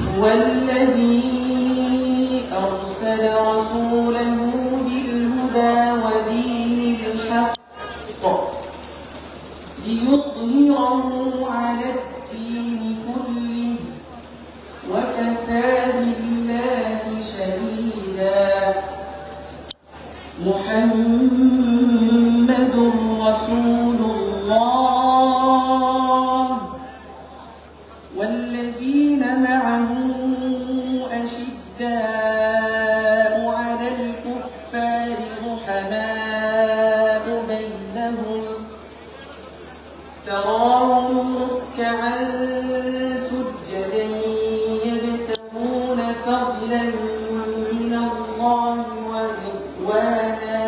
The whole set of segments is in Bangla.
هو الذي أرسل رسوله بالهدى ودين الحق ليظهره على الدين كله وكفى بالله شهيدا. محمد رسول الله والذين معه أشداء على الكفار رحماء بينهم تراهم ركعا سجدا يبتغون فضلا من الله ورضوانا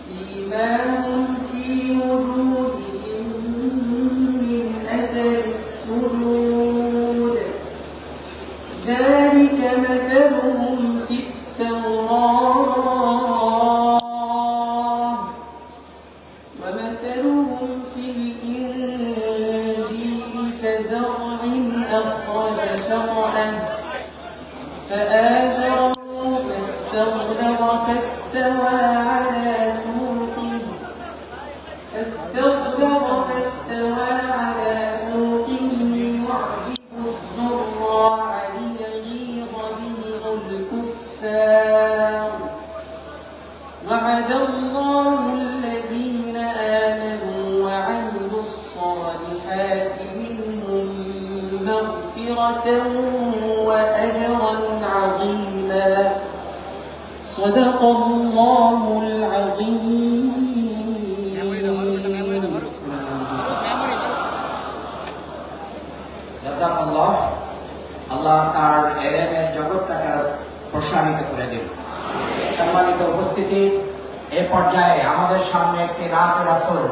سيماهم في وجوههم من أثر السجود ذلك مثلهم في التوراة ومثلهم في الإنجيل كزرع أخرج شطأه فآزره فاستغلظ فاستوى على سوقه يعجب الزراع ليغيظ بهم الكفار. وعد الله الذين آمنوا وعملوا الصالحات منهم مغفرة وأجرا عظيما. صدق الله العظيم. জাযাকাল্লাহ। আল্লাহ তার ইলমের জগৎটাকে প্রসারিত করে দিন। সম্মানিত উপস্থিতি, এই পর্যায়ে আমাদের সামনে একটি নাতে রাসূল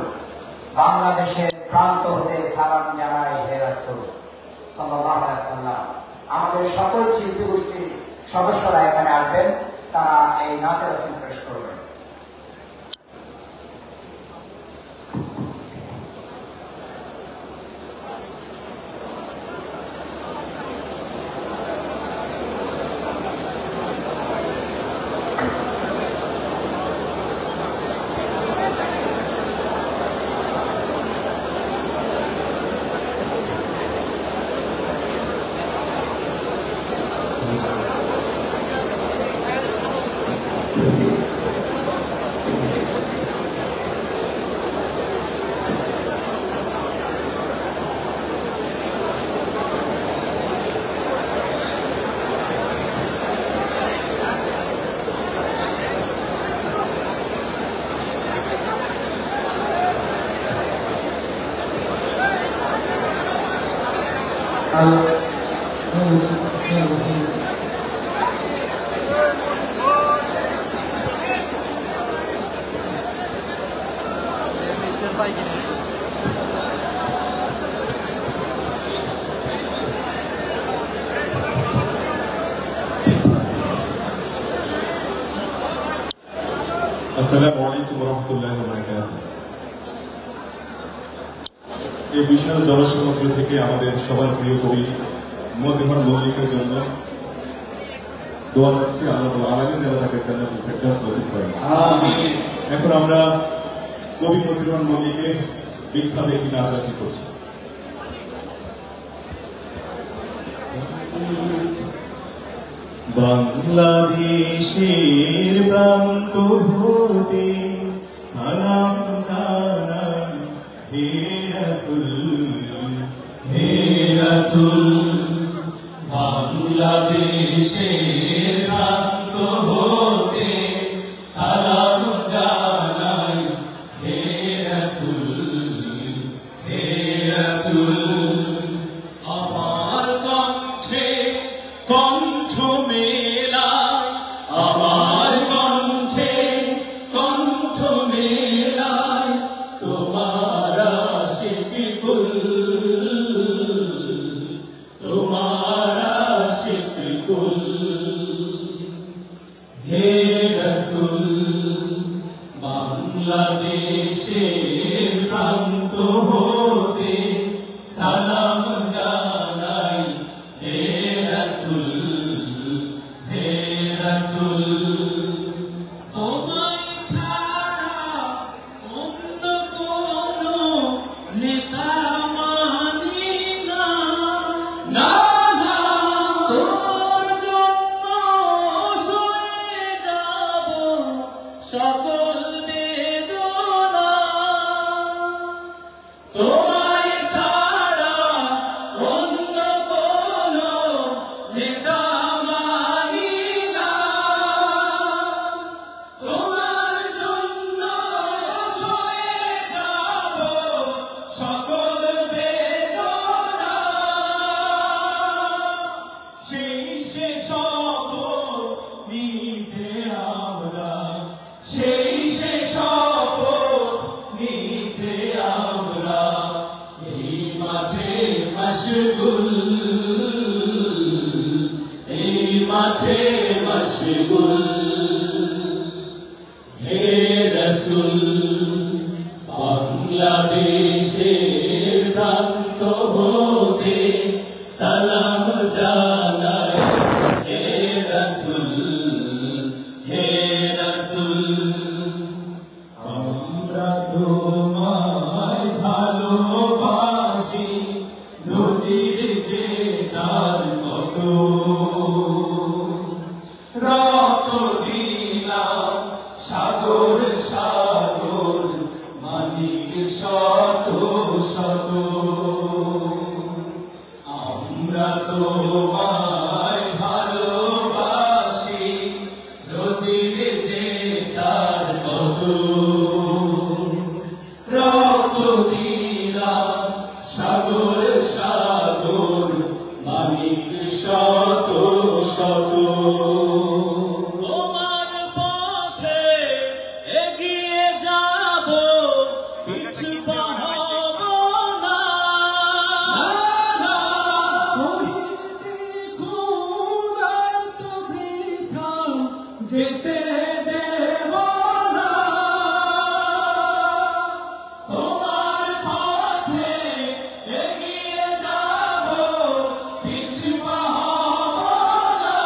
বাংলাদেশের প্রান্ত হতে সালাম জানাই। হে রাসূল সাল্লাল্লাহু আলাইহি ওয়াসাল্লাম, আমাদের সকল শিল্পী গোষ্ঠীর সদস্যরা এখানে আসবেন, তারা এই নাতে রাসূল পেশ করবেন। আসসালামু আলাইকুম ওয়া রাহমাতুল্লাহি ওয়া বারাকাতুহু। এই বিশাল জনসমুদ্র থেকে আমাদের সবার প্রিয় কবি মতিউর মল্লিকের জন্য দোয়া চাচ্ছি, আল্লাহ আলামিন যেন তাকে জান্নাতুল ফেরদাউস নসিব করেন। আমিন। এখন আমরা কবি মতিউর মল্লিকের বিখ্যাত একটি নাত রচনা করছি। বাংলাদেশের প্রান্ত হতে সালাম জানাই হে রাসূল, হে রাসূল। বাংলাদেশের প্রান্ত হতে সালাম জানাই হে রাসূল, হে রাসূল। আমার কণ্ঠে কণ্ঠ মেলায়, আমার কণ্ঠে কণ্ঠ মেলায় তোমার আশিক কুল, তোমার আশিক কুল। হে রাসূল, বাংলাদেশের প্রান্ত হতে সালাম জানাই হে পাঠে মশগুল হে রসুল বাংলাদেশের প্রান্ত হতে সালাম জানাই হে রসুল হে রসুল আমরা তোমায় ভালোবাসি নদীর যে তার মতো রক্ত দিলাম সাগর সাগর মানিক শত শত আমরা তোমায় ভালোবাসি নদীর যে তার মতো রক্ত দিলাম সাগর সাগর মানিক শত শত তোমার পথে এগিয়ে যাব পিছু পাব না যেতে দেব না তোমার পথে এগিয়ে যাব পিছু পাব না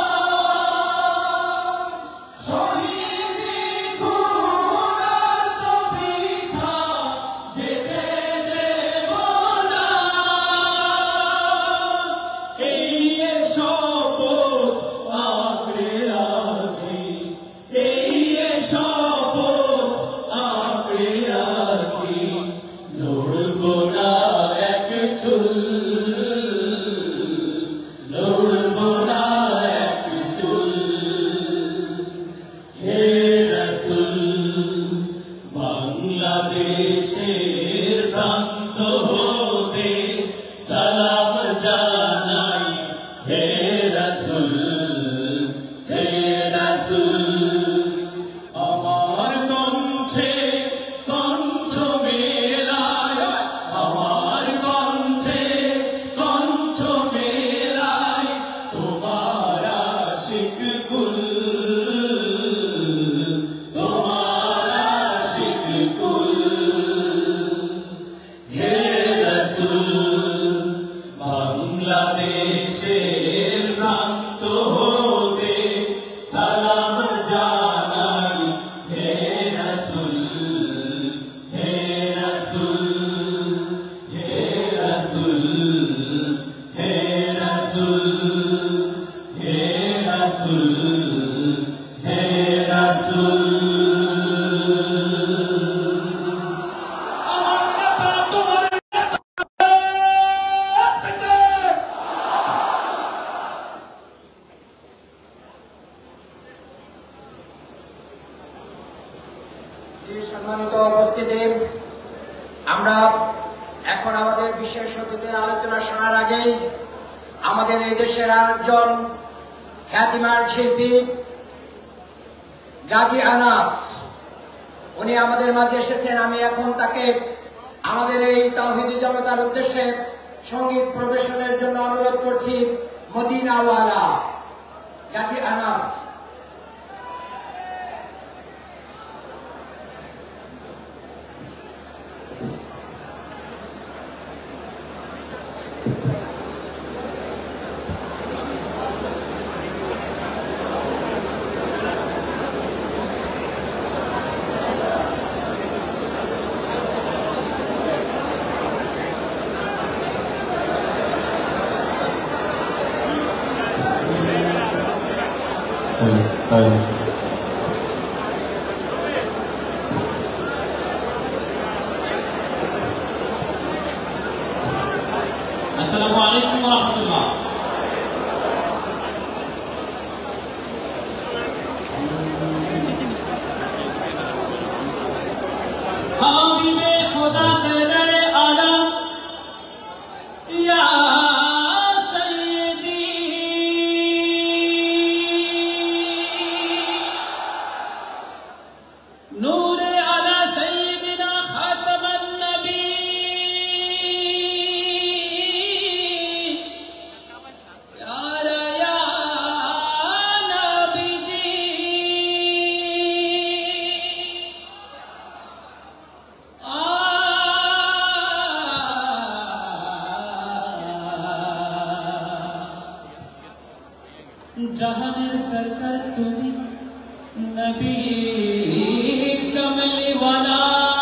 শহীদি খুনার তো বৃথা যেতে দেব না এই শপথ আঁকড়ে আছি এই শপথ আঁকড়ে আছি লড়ব না এক চুল লড়ব না এক চুল হে রসুল বাংলাদেশের প্রান্ত হতে সালাম জানাই হে রসুল হে রসুল আমার কণ্ঠে কণ্ঠ মেলায় আমার কণ্ঠে কণ্ঠ মেলায় তোমার আশিক কুল তোমার আশিক কুল হে রসুল বাংলাদেশের প্রান্ত হতে সালাম জানাই হে রসুল হে রসুল হে রসুল হে রসুল হে রসুল হে রসুল সম্মানিত উপস্থিতি, আমরা এখন আমাদের বিশেষ অতিথির আলোচনা শোনার আগেই আমাদের এই দেশের আরেকজন খ্যাতিমান শিল্পী গাজী আনাস, উনি আমাদের মাঝে এসেছেন। আমি এখন তাকে আমাদের এই তাওহীদি জনতার উদ্দেশ্যে সঙ্গীত পরিবেশনের জন্য অনুরোধ করছি। মদিনাওয়ালা গাজী আনাস। আসসালামু আলাইকুম ওয়া রাহমাতুল্লাহ। হাবিবে খোদা সরদারে আলম ইয়া সাইয়্যিদি जहानेर सरकार तुमी नबी कमली वाला